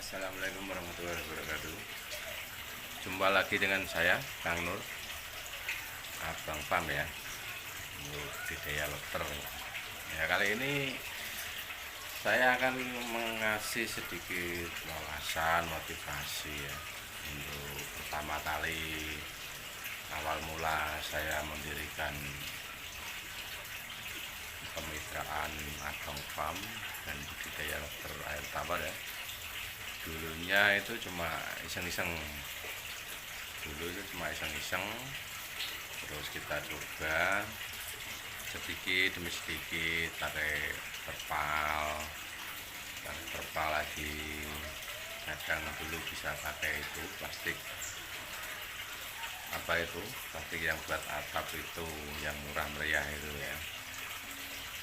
Assalamualaikum warahmatullahi wabarakatuh. Jumpa lagi dengan saya, Kang Nur, Abang Pam ya, budidaya lobster. Ya, kali ini saya akan mengasih sedikit wawasan motivasi ya. Untuk pertama kali awal mula saya mendirikan kemitraan Abang Pam dan budidaya lobster air tawar ya. Dulunya itu cuma iseng-iseng, terus kita coba sedikit demi sedikit pakai terpal lagi. Kadang dulu bisa pakai itu plastik plastik yang buat atap itu, yang murah meriah itu ya,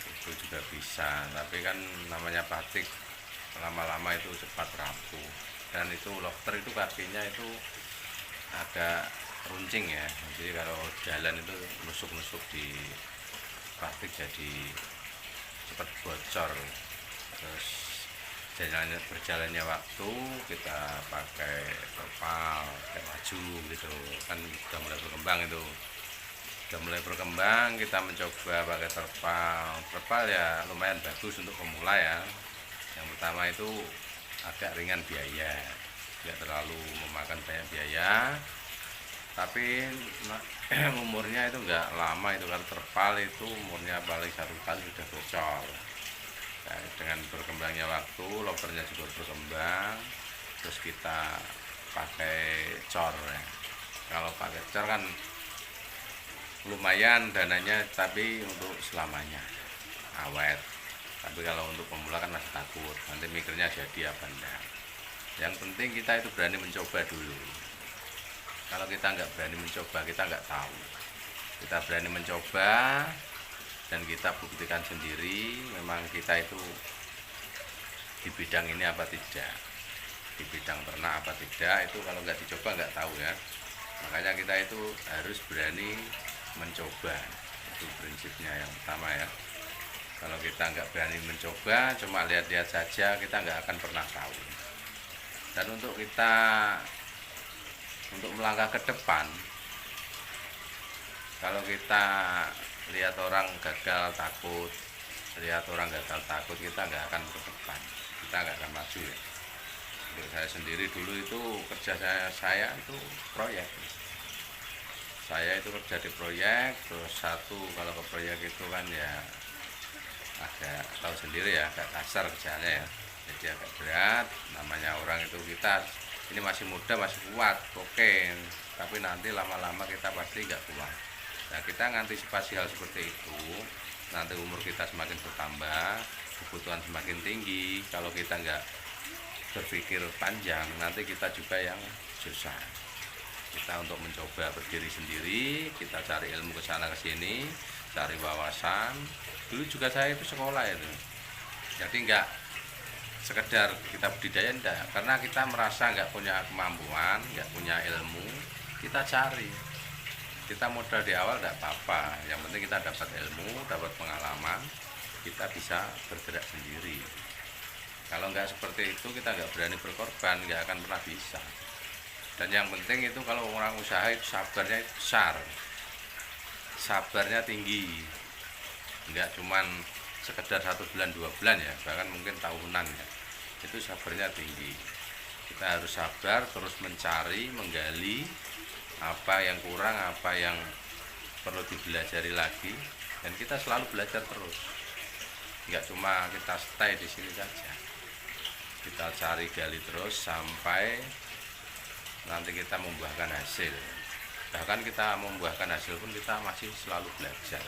itu juga bisa. Tapi kan namanya plastik lama-lama itu cepat rapuh, dan itu lobster itu kakinya itu agak runcing ya, jadi kalau jalan itu nusuk-nusuk di plastik jadi cepat bocor. Terus berjalannya waktu kita pakai terpal, pakai baju gitu kan, udah mulai berkembang, kita mencoba pakai terpal ya, lumayan bagus untuk pemula ya. Yang pertama itu agak ringan biaya, tidak terlalu memakan banyak biaya, tapi umurnya itu enggak lama. Itu kalau terpal itu umurnya paling 1 tahun sudah bocor. Nah, dengan berkembangnya waktu, lobsternya juga berkembang, terus kita pakai cor ya. Kalau pakai cor kan lumayan dananya, tapi untuk selamanya awet. Tapi kalau untuk pemula kan masih takut, nanti mikirnya jadi apa enggak. Yang penting kita itu berani mencoba dulu. Kalau kita nggak berani mencoba, kita nggak tahu. Kita berani mencoba dan kita buktikan sendiri memang kita itu di bidang ini apa tidak, di bidang ternak apa tidak. Itu kalau nggak dicoba nggak tahu ya. Makanya kita itu harus berani mencoba. Itu prinsipnya yang pertama ya. Kalau kita nggak berani mencoba, cuma lihat-lihat saja, kita nggak akan pernah tahu. Dan untuk melangkah ke depan, kalau kita lihat orang gagal takut, kita nggak akan ke depan, kita nggak akan maju ya. Untuk saya sendiri dulu itu kerja saya itu proyek. Saya itu kerja di proyek, terus kalau ke proyek itu kan ya agak tahu sendiri ya, agak kasar kerjanya ya, jadi agak berat. Namanya orang itu, kita ini masih muda, masih kuat, oke, tapi nanti lama-lama kita pasti nggak kuat. Nah, kita ngantisipasi hal seperti itu. Nanti umur kita semakin bertambah, kebutuhan semakin tinggi. Kalau kita nggak berpikir panjang, nanti kita juga yang susah. Kita untuk mencoba berdiri sendiri, kita cari ilmu ke sana ke sini, cari wawasan. Dulu juga saya itu sekolah itu, jadi nggak sekedar kita budidaya enggak, karena kita merasa nggak punya kemampuan, nggak punya ilmu, kita cari. Kita modal di awal nggak apa-apa, yang penting kita dapat ilmu, dapat pengalaman, kita bisa bergerak sendiri. Kalau nggak seperti itu, kita nggak berani berkorban, nggak akan pernah bisa. Dan yang penting itu kalau orang usaha itu sabarnya besar, sabarnya tinggi, nggak cuman sekedar 1 bulan 2 bulan ya, bahkan mungkin tahunan ya. Itu sabarnya tinggi. Kita harus sabar, terus mencari, menggali apa yang kurang, apa yang perlu dipelajari lagi, dan kita selalu belajar terus. Nggak cuma kita stay di sini saja, kita cari, gali terus sampai nanti kita membuahkan hasil. Bahkan kita membuahkan hasil pun kita masih selalu belajar.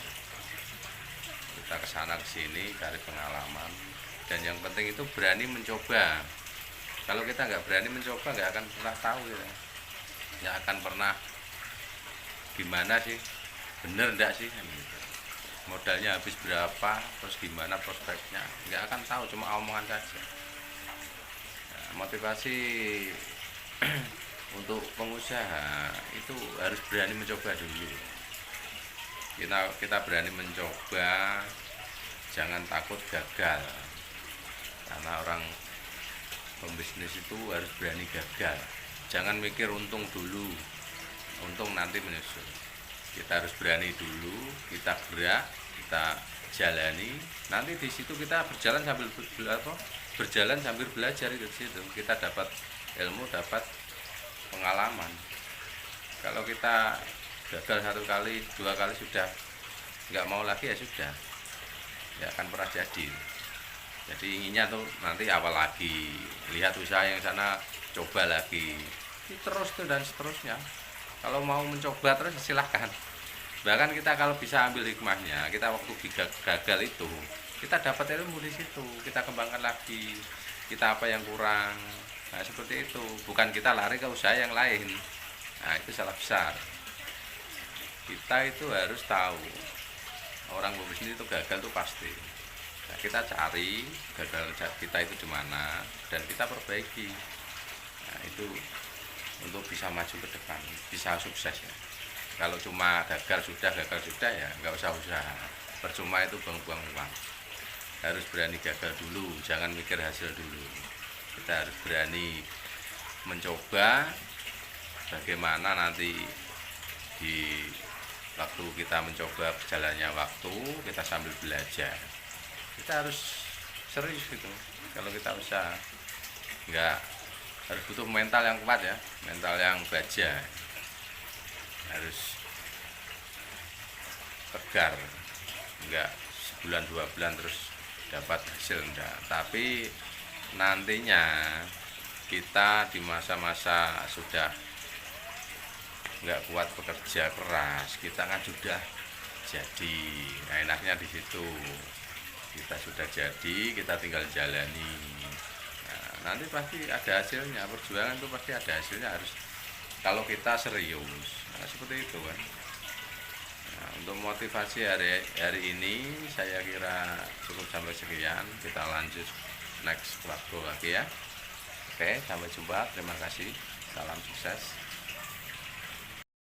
Kita kesana kesini cari pengalaman, dan yang penting itu berani mencoba. Kalau kita nggak berani mencoba, nggak akan pernah tahu ya, nggak akan pernah gimana sih, bener nggak sih, modalnya habis berapa, terus gimana prospeknya, nggak akan tahu, cuma omongan saja. Nah, motivasi untuk pengusaha itu harus berani mencoba dulu. Kita berani mencoba, jangan takut gagal, karena orang pembisnis itu harus berani gagal, jangan mikir untung dulu, untung nanti menyusul. Kita harus berani dulu, kita gerak, kita jalani, nanti di situ kita berjalan sambil berjalan sambil belajar. Itu di situ kita dapat ilmu, dapat pengalaman. Kalau kita gagal 1 kali 2 kali sudah nggak mau lagi, ya sudah, nggak akan pernah jadi. Jadi inginnya tuh nanti awal lagi, lihat usaha yang sana, coba lagi, terus tuh dan seterusnya. Kalau mau mencoba terus silahkan. Bahkan kita kalau bisa ambil hikmahnya, kita waktu gagal itu kita dapat ilmu di situ, kita kembangkan lagi, kita apa yang kurang. Nah seperti itu, bukan kita lari ke usaha yang lain. Nah itu salah besar. Kita itu harus tahu orang pebisnis itu gagal itu pasti. Nah, kita cari gagal kita itu di mana dan kita perbaiki. Nah itu untuk bisa maju ke depan, bisa sukses ya. Kalau cuma gagal sudah ya nggak usah usaha, percuma itu buang-buang uang. Harus berani gagal dulu, jangan mikir hasil dulu. Kita harus berani mencoba, bagaimana nanti di waktu kita mencoba berjalannya waktu, kita sambil belajar. Kita harus serius gitu kalau kita usaha. Nggak harus butuh mental yang kuat ya, mental yang baja, harus tegar, enggak sebulan 2 bulan terus dapat hasil, enggak. Tapi nantinya kita di masa-masa sudah nggak kuat bekerja keras, kita kan sudah jadi. Nah, enaknya di situ, kita sudah jadi, kita tinggal jalani. Nah, nanti pasti ada hasilnya, perjuangan itu pasti ada hasilnya, harus kalau kita serius. Nah, seperti itu kan. Nah, untuk motivasi hari ini saya kira cukup sampai sekian. Kita lanjut next waktu lagi ya. Oke, sampai jumpa, terima kasih, salam sukses.